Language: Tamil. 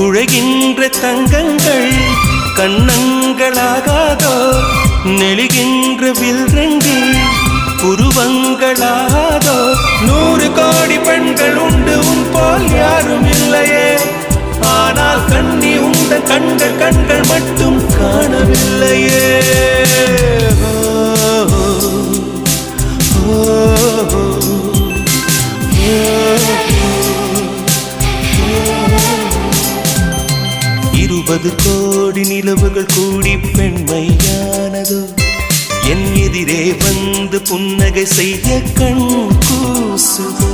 குழைகின்ற தங்கங்கள் கண்ணங்களாகாதோ நெளிகின்ற வில்ரங்கில் புருவங்களாதோ 100 கோடி பெண்கள் உண்டு உன் போல் யாரும் இல்லையே ஆனால் கண்ணி உண்ட கண்கள் மட்டும் காணவில்லையே இருபது கோடி நிலவுகள் கூடி பெண்மையானதோ என் எதிரே வந்து புன்னகை செய்ய கண் கூசுதோ